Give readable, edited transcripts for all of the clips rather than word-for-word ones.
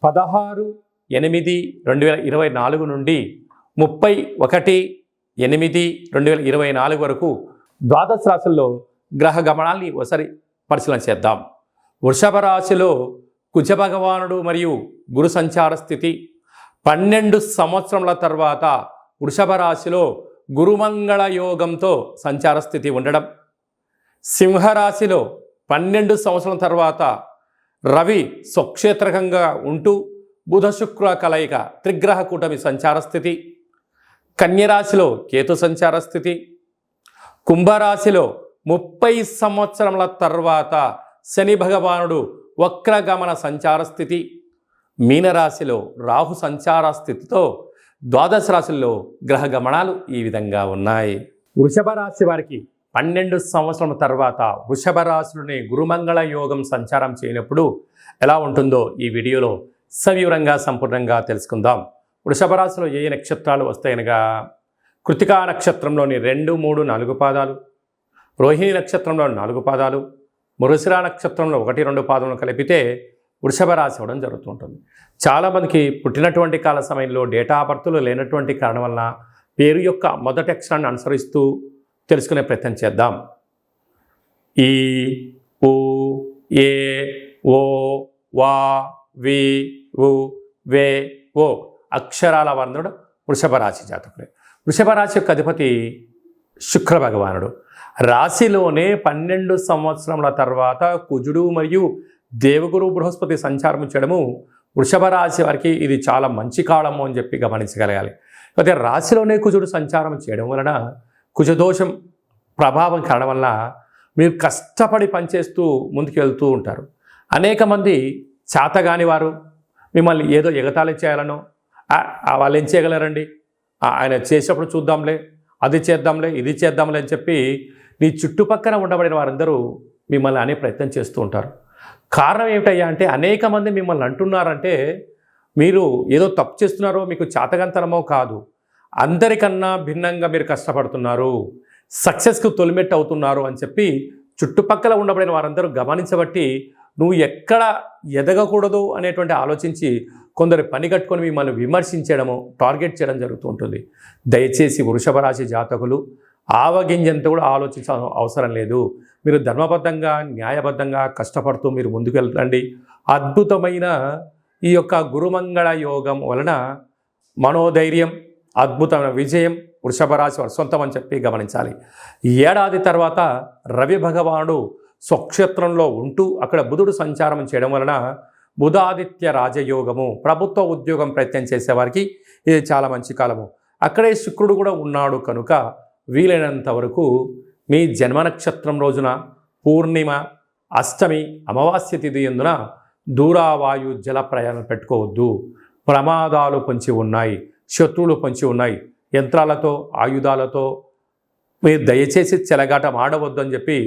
16/8/2024 నుండి 31/8/2024 వరకు ద్వాదశ రాశుల్లో గ్రహ గమనాల్ని ఒకసారి పరిశీలన చేద్దాం. వృషభ రాశిలో కుజ భగవానుడు మరియు గురు సంచార స్థితి. 12 సంవత్సరముల తర్వాత వృషభ రాశిలో గురుమంగళ యోగంతో సంచార స్థితి ఉండడం. సింహరాశిలో 12 సంవత్సరాల తర్వాత రవి స్వక్షేత్రకంగా ఉంటూ బుధ శుక్ర కలయిక త్రిగ్రహ కూటమి సంచార స్థితి. కన్యరాశిలో కేతు సంచార స్థితి. కుంభరాశిలో 30 సంవత్సరముల తర్వాత శని భగవానుడు వక్రగమన సంచార స్థితి. మీనరాశిలో రాహు సంచార స్థితితో ద్వాదశ రాశుల్లో గ్రహ గమనాలు ఈ విధంగా ఉన్నాయి. వృషభ రాశి వారికి 12 సంవత్సరాల తర్వాత వృషభ రాశిలోని గురుమంగళ యోగం సంచారం చేయనప్పుడు ఎలా ఉంటుందో ఈ వీడియోలో సవివరంగా సంపూర్ణంగా తెలుసుకుందాం. వృషభ రాశిలో ఏ నక్షత్రాలు వస్తాయనగా కృతికా నక్షత్రంలోని 2, 3, 4 పాదాలు, రోహిణి నక్షత్రంలో 4 పాదాలు, మృగశిర నక్షత్రంలో 1, 2 పాదములు కలిపితే వృషభ రాశి అవ్వడం జరుగుతుంటుంది. చాలామందికి పుట్టినటువంటి కాల సమయంలో డేటా ఆఫ్ బర్త్లు లేనటువంటి కారణం వలన పేరు యొక్క మొదటి అక్షరాన్ని అనుసరిస్తూ తెలుసుకునే ప్రయత్నం చేద్దాం. ఈ, ఉ, ఏ, ఓ, వా, వి, ఉ, వే, ఓ అక్షరాల వర్ణుడు వృషభ రాశి జాతకుడే. వృషభ రాశి యొక్క అధిపతి శుక్ర భగవానుడు. రాశిలోనే 12 సంవత్సరముల తర్వాత కుజుడు మరియు దేవగురు బృహస్పతి సంచారం చేయడము వృషభ రాశి వారికి ఇది చాలా మంచి కాలము అని చెప్పి గమనించగలగాలి. అయితే రాశిలోనే కుజుడు సంచారం చేయడం వలన కుజదోషం ప్రభావం కారణం వల్ల మీరు కష్టపడి పనిచేస్తూ ముందుకు వెళ్తూ ఉంటారు. అనేక మంది చేతగాని వారు మిమ్మల్ని ఏదో ఎగతాళి చేయాలనో వాళ్ళు ఏం చేయగలరండి, ఆయన చేసేటప్పుడు చూద్దాంలే, అది చేద్దాంలే, ఇది చేద్దాంలే అని చెప్పి నీ చుట్టుపక్కల ఉండబడిన వారందరూ మిమ్మల్ని అనే ప్రయత్నం చేస్తూ ఉంటారు. కారణం ఏమిటయ్యా అంటే అనేక మంది మిమ్మల్ని అంటున్నారంటే మీరు ఏదో తప్పు చేస్తున్నారో మీకు చేతగంతనమో కాదు, అందరికన్నా భిన్నంగా మీరు కష్టపడుతున్నారు, సక్సెస్కు తొలిమెట్టు అవుతున్నారు అని చెప్పి చుట్టుపక్కల ఉండబడిన వారందరూ గమనించబట్టి నువ్వు ఎక్కడ ఎదగకూడదు అనేటువంటి ఆలోచించి కొందరు పని కట్టుకొని మిమ్మల్ని విమర్శించడము, టార్గెట్ చేయడం జరుగుతూ ఉంటుంది. దయచేసి వృషభ రాశి జాతకులు ఆవగింజంత కూడా ఆలోచించాల్సిన అవసరం లేదు. మీరు ధర్మబద్ధంగా న్యాయబద్ధంగా కష్టపడుతూ మీరు ముందుకు వెళ్ళండి. అద్భుతమైన ఈ యొక్క గురుమంగళ యోగం వలన మనోధైర్యం, అద్భుతమైన విజయం వృషభ రాశి వారి సొంతం అని చెప్పి గమనించాలి. ఏడాది తర్వాత రవి భగవానుడు స్వక్షేత్రంలో ఉంటూ అక్కడ బుధుడు సంచారం చేయడం వలన బుధాదిత్య రాజయోగము, ప్రభుత్వ ఉద్యోగం ప్రయత్నం చేసేవారికి ఇది చాలా మంచి కాలము. అక్కడే శుక్రుడు కూడా ఉన్నాడు కనుక వీలైనంత వరకు మీ జన్మ నక్షత్రం రోజున పూర్ణిమ, అష్టమి, అమావాస్య తిథి ఎందున దూరావాయు జల ప్రయాణం పెట్టుకోవద్దు. ప్రమాదాలు పొంచి ఉన్నాయి, శత్రువులు పొంచి ఉన్నాయి, యంత్రాలతో ఆయుధాలతో మీరు దయచేసి చెలగాటం ఆడవద్దు అని చెప్పి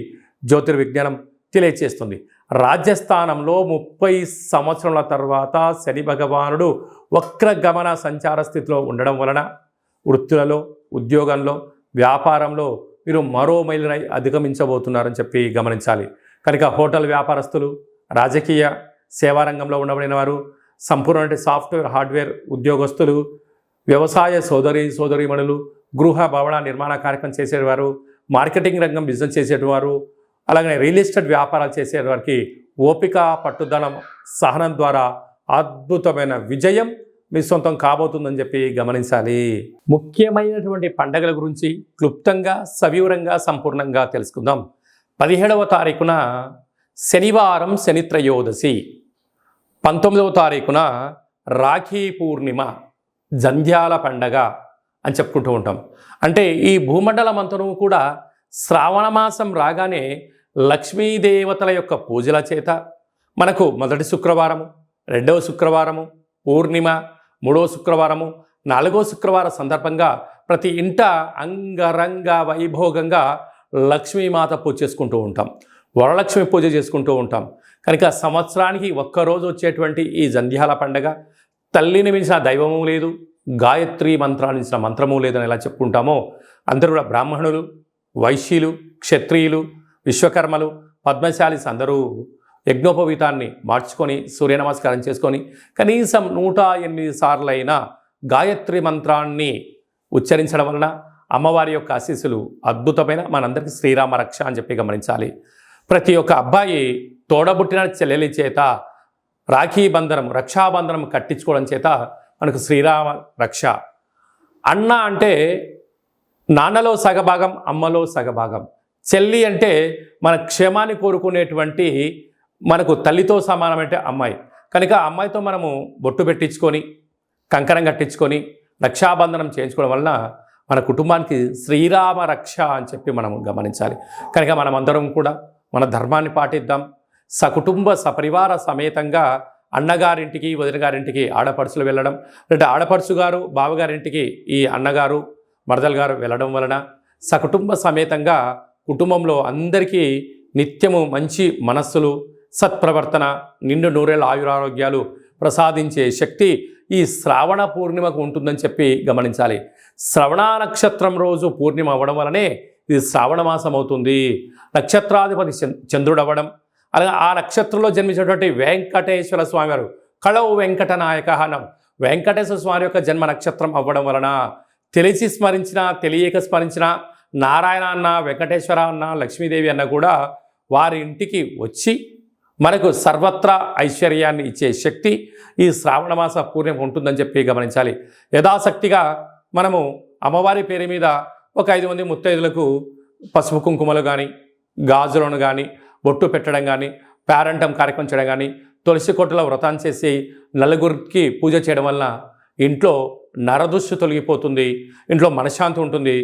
జ్యోతిర్విజ్ఞానం తెలియచేస్తుంది. రాజ్యస్థానంలో 30 సంవత్సరాల తర్వాత శని భగవానుడు వక్రగమన సంచార స్థితిలో ఉండడం వలన వృత్తులలో, ఉద్యోగంలో, వ్యాపారంలో మీరు మరో మైలుని అధిగమించబోతున్నారని చెప్పి గమనించాలి. కనుక హోటల్ వ్యాపారస్తులు, రాజకీయ సేవారంగంలో ఉండబడిన వారు, సంపూర్ణ సాఫ్ట్వేర్ హార్డ్వేర్ ఉద్యోగస్తులు, వ్యవసాయ సోదరీమణులు, గృహ భవన నిర్మాణ కార్యక్రమం చేసేవారు, మార్కెటింగ్ రంగం బిజినెస్ చేసేవారు, అలాగే రియల్ ఎస్టేట్ వ్యాపారాలు చేసేవారికి ఓపిక, పట్టుదల, సహనం ద్వారా అద్భుతమైన విజయం మీ సొంతం కాబోతుందని చెప్పి గమనించాలి. ముఖ్యమైనటువంటి పండగల గురించి క్లుప్తంగా, సవివరంగా, సంపూర్ణంగా తెలుసుకుందాం. 17వ తారీఖున శనివారం శని త్రయోదశి, 19వ తారీఖున రాఖీ పూర్ణిమ, జంధ్యాల పండగ అని చెప్పుకుంటూ ఉంటాం. అంటే ఈ భూమండలం అంతను కూడా శ్రావణ మాసం రాగానే లక్ష్మీదేవతల యొక్క పూజల చేత మనకు మొదటి శుక్రవారము, 2వ శుక్రవారము, పూర్ణిమ, 3వ శుక్రవారము, 4వ శుక్రవారం సందర్భంగా ప్రతి ఇంట అంగరంగ వైభోగంగా లక్ష్మీమాత పూజ చేసుకుంటూ ఉంటాం, వరలక్ష్మి పూజ చేసుకుంటూ ఉంటాం. కనుక సంవత్సరానికి ఒక్కరోజు వచ్చేటువంటి ఈ జంధ్యాల పండగ తల్లిని మించిన దైవము లేదు, గాయత్రి మంత్రాన్ని మించిన మంత్రము లేదని ఎలా చెప్పుకుంటామో అందరూ కూడా బ్రాహ్మణులు, వైశ్యులు, క్షత్రియులు, విశ్వకర్మలు, పద్మశాలిస్ అందరూ యజ్ఞోపవీతాన్ని మార్చుకొని సూర్య నమస్కారం చేసుకొని కనీసం 108 సార్లైనా గాయత్రి మంత్రాన్ని ఉచ్చరించడం వలన అమ్మవారి యొక్క ఆశీస్సులు అద్భుతమైన మనందరికీ శ్రీరామ రక్ష అని చెప్పి గమనించాలి. ప్రతి ఒక్క అబ్బాయి తోడబుట్టిన చెల్లెలి చేత రాఖీ బంధనం రక్షాబంధనం కట్టించుకోవడం చేత మనకు శ్రీరామ రక్ష. అన్న అంటే నాన్నలో సగభాగం, అమ్మలో సగభాగం. చెల్లి అంటే మన క్షేమాన్ని కోరుకునేటువంటి మనకు తల్లితో సమానమంటే అమ్మాయి. కనుక అమ్మాయితో మనము బొట్టు పెట్టించుకొని కంకణం కట్టించుకొని రక్షాబంధనం చేయించుకోవడం వలన మన కుటుంబానికి శ్రీరామ రక్ష అని చెప్పి మనం గమనించాలి. కనుక మనమందరం కూడా మన ధర్మాన్ని పాటిద్దాం. సకుటుంబ సపరివార సమేతంగా అన్నగారింటికి వదిన గారింటికి ఆడపడుచులు వెళ్ళడం, లేదా ఆడపడుచు గారు బావగారింటికి ఈ అన్నగారు మరదలు గారు వెళ్ళడం వలన సకుటుంబ సమేతంగా కుటుంబంలో అందరికీ నిత్యము మంచి మనస్సులు, సత్ప్రవర్తన, నిండు నూరేళ్ళ ఆయురారోగ్యాలు ప్రసాదించే శక్తి ఈ శ్రావణ పూర్ణిమకు ఉంటుందని చెప్పి గమనించాలి. శ్రవణ నక్షత్రం రోజు పూర్ణిమ అవ్వడం వలనే ఇది శ్రావణ మాసం అవుతుంది. నక్షత్రాధిపతి చంద్రుడు అవ్వడం, అలాగే ఆ నక్షత్రంలో జన్మించినటువంటి వెంకటేశ్వర స్వామి వారు కళవు వెంకటనాయక అనం వెంకటేశ్వర స్వామి యొక్క జన్మ నక్షత్రం అవ్వడం వలన తెలిసి స్మరించినా తెలియక స్మరించినా నారాయణ అన్న, వెంకటేశ్వర అన్న, లక్ష్మీదేవి అన్న కూడా వారి ఇంటికి వచ్చి మనకు సర్వత్రా ఐశ్వర్యాన్ని ఇచ్చే శక్తి ఈ శ్రావణ మాస పూర్ణిమ ఉంటుందని చెప్పి గమనించాలి. యథాశక్తిగా మనము అమ్మవారి పేరు మీద ఒక 5 మంది ముత్తైదులకు పసుపు కుంకుమలు కానీ, గాజులను కానీ, బొట్టు పెట్టడం కానీ, పేరంటం కార్యక్రమం చేయడం కానీ, తులసి కొట్టులో వ్రతం చేసి నలుగురికి పూజ చేయడం వలన ఇంట్లో నరదృష్టి తొలగిపోతుంది, ఇంట్లో మనశ్శాంతి ఉంటుంది.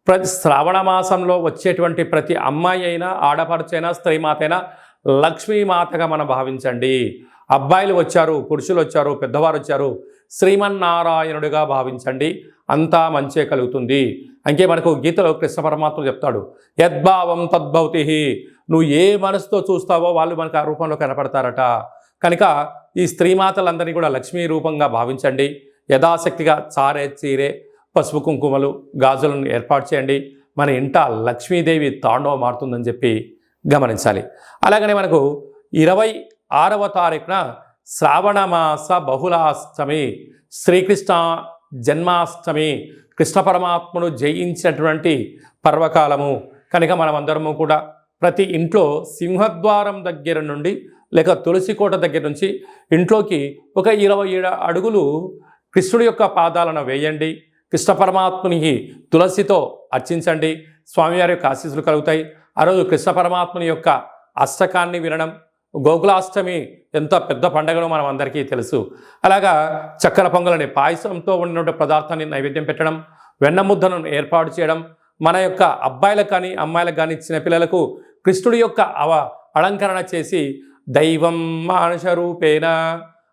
ప్రతి శ్రావణ మాసంలో వచ్చేటువంటి ప్రతి అమ్మాయి అయినా, ఆడపడుచైనా, స్త్రీమాత అయినా లక్ష్మీమాతగా మనం భావించండి. అబ్బాయిలు వచ్చారు, పురుషులు వచ్చారు, పెద్దవారు వచ్చారు, శ్రీమన్నారాయణుడిగా భావించండి. అంతా మంచే కలుగుతుంది. అంకే మనకు గీతలో కృష్ణ పరమాత్మ చెప్తాడు, యద్భావం తద్భవతి. నువ్వు ఏ మనసుతో చూస్తావో వాళ్ళు మనకు ఆ రూపంలో కనపడతారట. కనుక ఈ స్త్రీమాతలందరినీ కూడా లక్ష్మీ రూపంగా భావించండి. యథాశక్తిగా చారే చీరే పసుపు కుంకుమలు గాజులను ఏర్పాటు చేయండి. మన ఇంట లక్ష్మీదేవి తాండవ మారుతుందని చెప్పి గమనించాలి. అలాగనే మనకు 26వ తారీఖున శ్రావణమాస బహుళాష్టమి, శ్రీకృష్ణ జన్మాష్టమి, కృష్ణ పరమాత్మను జయించినటువంటి పర్వకాలము. కనుక మనమందరము కూడా ప్రతి ఇంట్లో సింహద్వారం దగ్గర నుండి లేక తులసి కోట దగ్గర నుంచి ఇంట్లోకి ఒక 27 అడుగులు కృష్ణుడి యొక్క పాదాలను వేయండి. కృష్ణ పరమాత్మునికి తులసితో అర్చించండి. స్వామివారి యొక్క ఆశీస్సులు కలుగుతాయి. ఆ రోజు కృష్ణ పరమాత్ముని యొక్క అష్టకాన్ని వినడం, గోకులాష్టమి ఎంత పెద్ద పండుగనో మనం అందరికీ తెలుసు. అలాగా చక్కెర పొంగలని పాయసంతో ఉన్నటువంటి పదార్థాన్ని నైవేద్యం పెట్టడం, వెన్న ముద్దను ఏర్పాటు చేయడం, మన యొక్క అబ్బాయిలకు కానీ అమ్మాయిలకు కానీ చిన్నపిల్లలకు కృష్ణుడి యొక్క అలంకరణ చేసి దైవం మానుష రూపేణ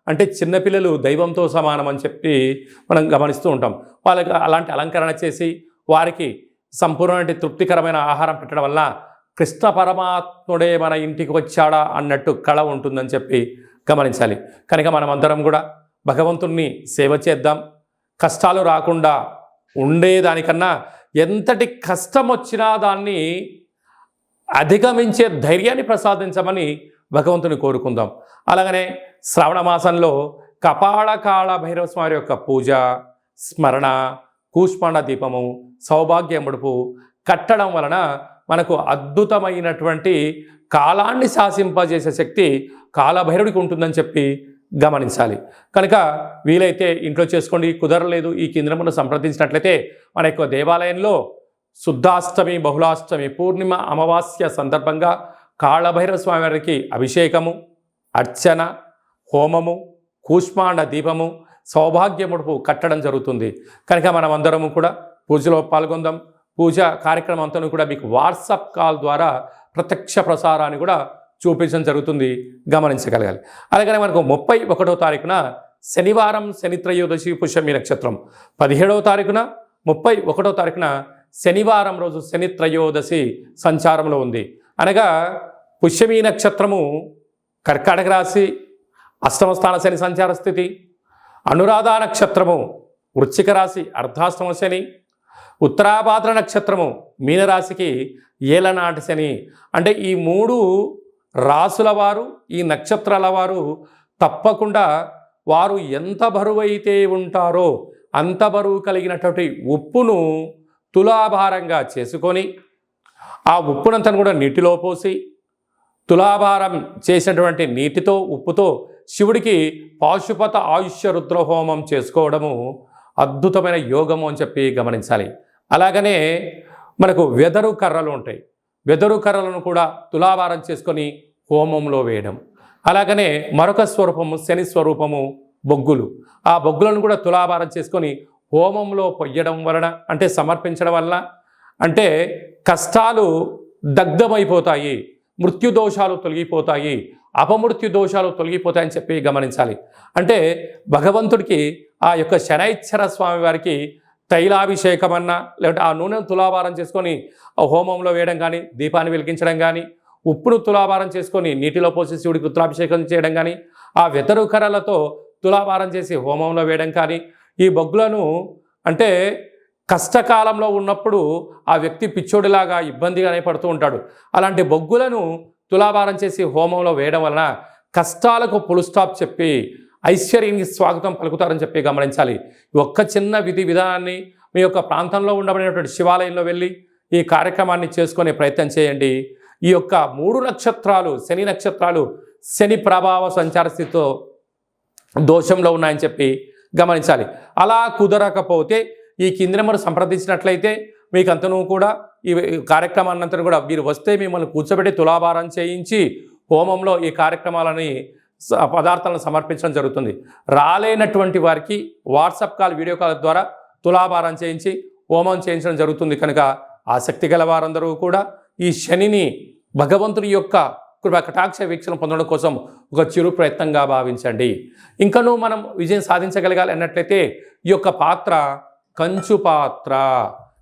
అంటే చిన్నపిల్లలు దైవంతో సమానం అని చెప్పి మనం గమనిస్తూ ఉంటాం. వాళ్ళకి అలాంటి అలంకరణ చేసి వారికి సంపూర్ణమైన తృప్తికరమైన ఆహారం పెట్టడం వల్ల కృష్ణ పరమాత్ముడే మన ఇంటికి వచ్చాడా అన్నట్టు కళ ఉంటుందని చెప్పి గమనించాలి. కనుక మనమందరం కూడా భగవంతుణ్ణి సేవ చేద్దాం. కష్టాలు రాకుండా ఉండేదానికన్నా ఎంతటి కష్టం వచ్చినా దాన్ని అధిగమించే ధైర్యాన్ని ప్రసాదించమని భగవంతుని కోరుకుందాం. అలాగనే శ్రావణ మాసంలో కపాళకాళ భైరవ స్వామి యొక్క పూజ, స్మరణ, కూష్మాండ దీపము, సౌభాగ్య ముడుపు కట్టడం వలన మనకు అద్భుతమైనటువంటి కాలాన్ని శాసింపజేసే శక్తి కాలభైరవుడికి ఉంటుందని చెప్పి గమనించాలి. కనుక వీలైతే ఇంట్లో చేసుకోండి, కుదరలేదు ఈ కేంద్రమును సంప్రదించినట్లయితే మన యొక్క దేవాలయంలో శుద్ధాష్టమి, బహుళాష్టమి, పూర్ణిమ, అమావాస్య సందర్భంగా కాళభైరవ స్వామి వారికి అభిషేకము, అర్చన, హోమము, కూష్మాండ దీపము, సౌభాగ్య ముడుపు కట్టడం జరుగుతుంది. కనుక మనం అందరము కూడా పూజలో పాల్గొందాం. పూజ కార్యక్రమం అంతా కూడా మీకు వాట్సాప్ కాల్ ద్వారా ప్రత్యక్ష ప్రసారాన్ని కూడా చూపించడం జరుగుతుంది, గమనించగలగాలి. అలాగనే మనకు 31వ తారీఖున శనివారం, శని త్రయోదశి, పుష్యమి నక్షత్రం. 17వ తారీఖున 31వ తారీఖున శనివారం రోజు శని త్రయోదశి సంచారంలో ఉంది. అనగా పుష్యమి నక్షత్రము కర్కాటక రాశి, అష్టమ స్థాన శని సంచార స్థితి. అనురాధ నక్షత్రము వృశ్చిక రాశి, అర్ధాష్టమ శని. ఉత్తరాభాద్ర నక్షత్రము మీనరాశికి ఏలనాటి శని. అంటే ఈ 3 రాసుల వారు, ఈ నక్షత్రాల వారు తప్పకుండా వారు ఎంత బరువైతే ఉంటారో అంత బరువు కలిగినటువంటి ఉప్పును తులాభారంగా చేసుకొని ఆ ఉప్పునంతను కూడా నీటిలో పోసి తులాభారం చేసినటువంటి నీటితో ఉప్పుతో శివుడికి పాశుపత ఆయుష్య రుద్రహోమం చేసుకోవడము అద్భుతమైన యోగము అని చెప్పి గమనించాలి. అలాగనే మనకు వెదరు కర్రలు ఉంటాయి. వెదరు కర్రలను కూడా తులాభారం చేసుకొని హోమంలో వేయడం. అలాగనే మరొక స్వరూపము శని స్వరూపము బొగ్గులు. ఆ బొగ్గులను కూడా తులాభారం చేసుకొని హోమంలో పొయ్యడం వలన, అంటే సమర్పించడం వలన, అంటే కష్టాలు దగ్ధమైపోతాయి, మృత్యుదోషాలు తొలగిపోతాయి, అపమృత్యు దోషాలు తొలగిపోతాయని చెప్పి గమనించాలి. అంటే భగవంతుడికి ఆ యొక్క శనైశ్వర స్వామి వారికి తైలాభిషేకం అన్నా, లేకపోతే ఆ నూనెను తులాభారం చేసుకొని ఆ హోమంలో వేయడం కానీ, దీపాన్ని వెలిగించడం కానీ, ఉప్పును తులాభారం చేసుకొని నీటిలో పోసి శివుడికి రుద్రాభిషేకం చేయడం కానీ, ఆ వెతరు కర్రలతో తులాభారం చేసి హోమంలో వేయడం కానీ, ఈ బొగ్గులను అంటే కష్టకాలంలో ఉన్నప్పుడు ఆ వ్యక్తి పిచ్చోడిలాగా ఇబ్బందిగానే పడుతూ ఉంటాడు. అలాంటి బొగ్గులను తులాభారం చేసి హోమంలో వేయడం వలన కష్టాలకు ఫుల్ స్టాప్ చెప్పి ఐశ్వర్యానికి స్వాగతం పలుకుతారని చెప్పి గమనించాలి. ఒక్క చిన్న విధి విధానాన్ని మీ యొక్క ప్రాంతంలో ఉండబడినటువంటి శివాలయంలో వెళ్ళి ఈ కార్యక్రమాన్ని చేసుకునే ప్రయత్నం చేయండి. ఈ యొక్క 3 నక్షత్రాలు శని నక్షత్రాలు శని ప్రభావ సంచార స్థితితో దోషంలో ఉన్నాయని చెప్పి గమనించాలి. అలా కుదరకపోతే ఈ కింది నెంబర్ సంప్రదించినట్లయితే మీకు అంతను కూడా ఈ కార్యక్రమాన్నంతా కూడా మీరు వస్తే మిమ్మల్ని కూర్చోబెట్టి తులాభారం చేయించి హోమంలో ఈ కార్యక్రమాలని పదార్థాలను సమర్పించడం జరుగుతుంది. రాలేనటువంటి వారికి వాట్సాప్ కాల్, వీడియో కాల్ ద్వారా తులాభారం చేయించి హోమం చేయించడం జరుగుతుంది. కనుక ఆసక్తి గల వారందరూ కూడా ఈ శనిని భగవంతుని యొక్క కృప కటాక్ష వీక్షణ పొందడం కోసం ఒక చిరు ప్రయత్నంగా భావించండి. ఇంకనూ మనం విజయం సాధించగలగాలి అన్నట్లయితే ఈ యొక్క పాత్ర కంచు పాత్ర.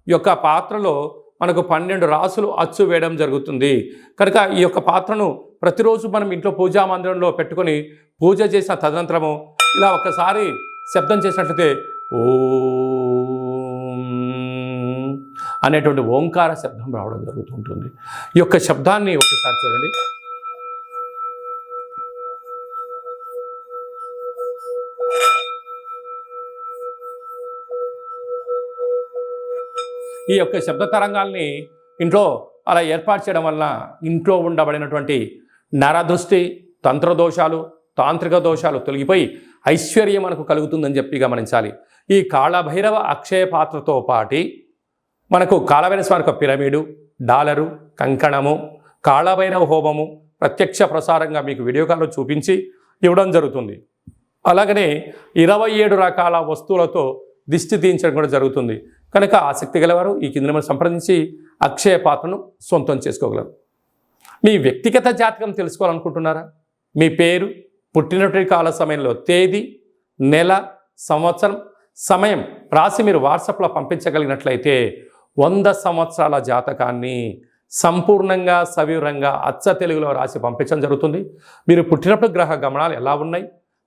ఈ యొక్క పాత్రలో మనకు 12 రాసులు అచ్చు వేయడం జరుగుతుంది. కనుక ఈ యొక్క పాత్రను ప్రతిరోజు మనం ఇంట్లో పూజా మందిరంలో పెట్టుకొని పూజ చేసిన తదనంతరము ఇలా ఒక్కసారి శబ్దం చేసినట్లయితే ఓం అనేటువంటి ఓంకార శబ్దం రావడం జరుగుతుంటుంది. ఈ యొక్క శబ్దాన్ని ఒకసారి చూడండి. ఈ యొక్క శబ్ద తరంగాల్ని ఇంట్లో అలా ఏర్పాటు చేయడం వలన ఇంట్లో ఉండబడినటువంటి నరదృష్టి, తంత్రదోషాలు, తాంత్రిక దోషాలు తొలగిపోయి ఐశ్వర్యం మనకు కలుగుతుందని చెప్పి గమనించాలి. ఈ కాళభైరవ అక్షయ పాత్రతో పాటి మనకు కాళభైరవ స్వామి యొక్క పిరమిడు, డాలరు, కంకణము, కాళభైరవ హోమము ప్రత్యక్ష ప్రసారంగా మీకు వీడియో కాల్లో చూపించి ఇవ్వడం జరుగుతుంది. అలాగనే 27 రకాల వస్తువులతో దిష్టి తీయించడం కూడా జరుగుతుంది. కనుక ఆసక్తి గలవారు ఈ కింద నెంబర్ సంప్రదించి అక్షయ పాత్రను సొంతం చేసుకోగలరు. మీ వ్యక్తిగత జాతకం తెలుసుకోవాలనుకుంటున్నారా? మీ పేరు, పుట్టినటువంటి కాల సమయంలో తేదీ, నెల, సంవత్సరం, సమయం రాసి మీరు వాట్సాప్లో పంపించగలిగినట్లయితే 100 సంవత్సరాల జాతకాన్ని సంపూర్ణంగా సవివరంగా అచ్చ తెలుగులో రాసి పంపించడం జరుగుతుంది. మీరు పుట్టినప్పుడు గ్రహ గమనాలు ఎలా ఉన్నాయి,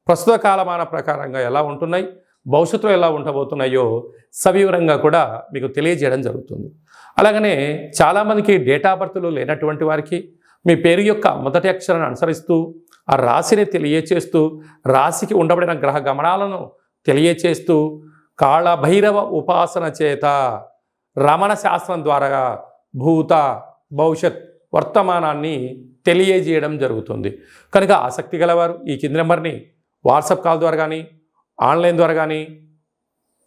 ప్రస్తుత కాలమాన ప్రకారంగా ఎలా ఉంటున్నాయి, భవిష్యత్తులో ఎలా ఉండబోతున్నాయో సవివరంగా కూడా మీకు తెలియజేయడం జరుగుతుంది. అలాగనే చాలామందికి డేట్ ఆఫ్ బర్త్లు లేనటువంటి వారికి మీ పేరు యొక్క మొదటి అక్షరాన్ని అనుసరిస్తూ ఆ రాశిని తెలియచేస్తూ రాశికి ఉండబడిన గ్రహ గమనాలను తెలియచేస్తూ కాళభైరవ ఉపాసన చేత రమణ శాస్త్రం ద్వారా భూత భవిష్యత్ వర్తమానాన్ని తెలియజేయడం జరుగుతుంది. కనుక ఆసక్తి గలవారు ఈ కింది నెంబర్ని వాట్సాప్ కాల్ ద్వారా కానీ, ఆన్లైన్ ద్వారా కానీ,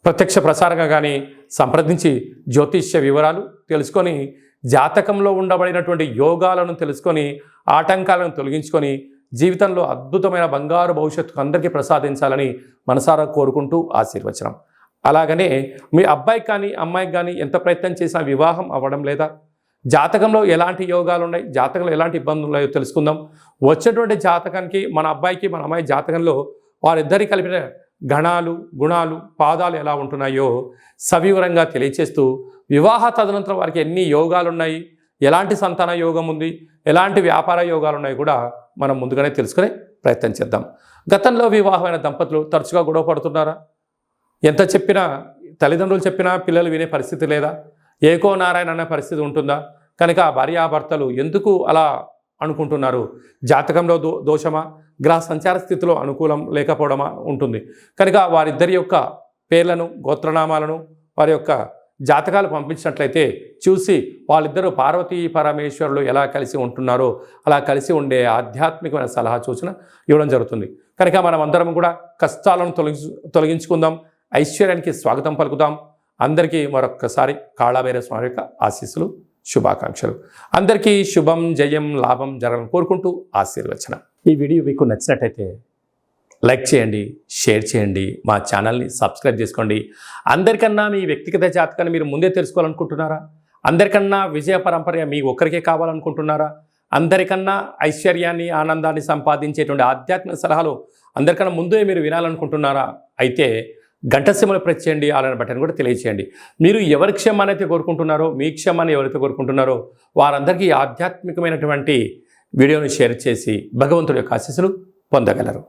ప్రత్యక్ష ప్రసారంగా కానీ సంప్రదించి జ్యోతిష్య వివరాలు తెలుసుకొని జాతకంలో ఉండబడినటువంటి యోగాలను తెలుసుకొని ఆటంకాలను తొలగించుకొని జీవితంలో అద్భుతమైన బంగారు భవిష్యత్తు అందరికీ ప్రసాదించాలని మనసారా కోరుకుంటూ ఆశీర్వచనం. అలాగనే మీ అబ్బాయికి కానీ అమ్మాయికి కానీ ఎంత ప్రయత్నం చేసినా వివాహం అవ్వడం లేదా, జాతకంలో ఎలాంటి యోగాలు ఉన్నాయి, జాతకంలో ఎలాంటి ఇబ్బందులు ఉన్నాయో తెలుసుకుందాం. వచ్చినటువంటి జాతకానికి మన అబ్బాయికి మన అమ్మాయి జాతకంలో వారిద్దరి కలిపిన గణాలు, గుణాలు, పాదాలు ఎలా ఉంటున్నాయో సవివరంగా తెలియచేస్తూ వివాహ తదనంతరం వారికి ఎన్ని యోగాలు ఉన్నాయి, ఎలాంటి సంతాన యోగం ఉంది, ఎలాంటి వ్యాపార యోగాలు ఉన్నాయి కూడా మనం ముందుగానే తెలుసుకునే ప్రయత్నం చేద్దాం. గతంలో వివాహమైన దంపతులు తరచుగా గొడవ పడుతున్నారా? ఎంత చెప్పినా, తల్లిదండ్రులు చెప్పినా పిల్లలు వినే పరిస్థితి లేదా? ఏకో నారాయణ అనే పరిస్థితి ఉంటుందా? కనుక భార్యాభర్తలు ఎందుకు అలా అనుకుంటున్నారు. జాతకంలో దోషమా, గ్రహ సంచార స్థితిలో అనుకూలం లేకపోవడమా ఉంటుంది. కనుక వారిద్దరి యొక్క పేర్లను, గోత్రనామాలను, వారి యొక్క జాతకాలు పంపించినట్లయితే చూసి వాళ్ళిద్దరూ పార్వతీ పరమేశ్వరులు ఎలా కలిసి ఉంటున్నారో అలా కలిసి ఉండే ఆధ్యాత్మికమైన సలహా సూచన ఇవ్వడం జరుగుతుంది. కనుక మనం అందరం కూడా కష్టాలను తొలగించుకుందాం, ఐశ్వర్యానికి స్వాగతం పలుకుదాం. అందరికీ మరొక్కసారి కాళభైరవ స్వామి యొక్క ఆశీస్సులు, శుభాకాంక్షలు. అందరికీ శుభం, జయం, లాభం జరగాలని కోరుకుంటూ ఆశీర్వచనం. ఈ వీడియో మీకు నచ్చినట్టయితే లైక్ చేయండి, షేర్ చేయండి, మా ఛానల్ని సబ్స్క్రైబ్ చేసుకోండి. అందరికన్నా మీ వ్యక్తిగత జాతకాన్ని మీరు ముందే తెలుసుకోవాలనుకుంటున్నారా? అందరికన్నా విజయ పరంపర మీ ఒక్కరికే కావాలనుకుంటున్నారా? అందరికన్నా ఐశ్వర్యాన్ని, ఆనందాన్ని సంపాదించేటువంటి ఆధ్యాత్మిక సలహాలు అందరికన్నా ముందే మీరు వినాలనుకుంటున్నారా? అయితే గంట సింబల్ ప్రెస్ చేయండి, అలానే బటన్ కూడా తెలియచేయండి. మీరు ఎవరి క్షేమాన్ని అయితే కోరుకుంటున్నారో, మీ క్షేమాన్ని ఎవరైతే కోరుకుంటున్నారో వారందరికీ ఆధ్యాత్మికమైనటువంటి వీడియోని షేర్ చేసి భగవంతుడి యొక్క ఆశీస్సులు పొందగలరు.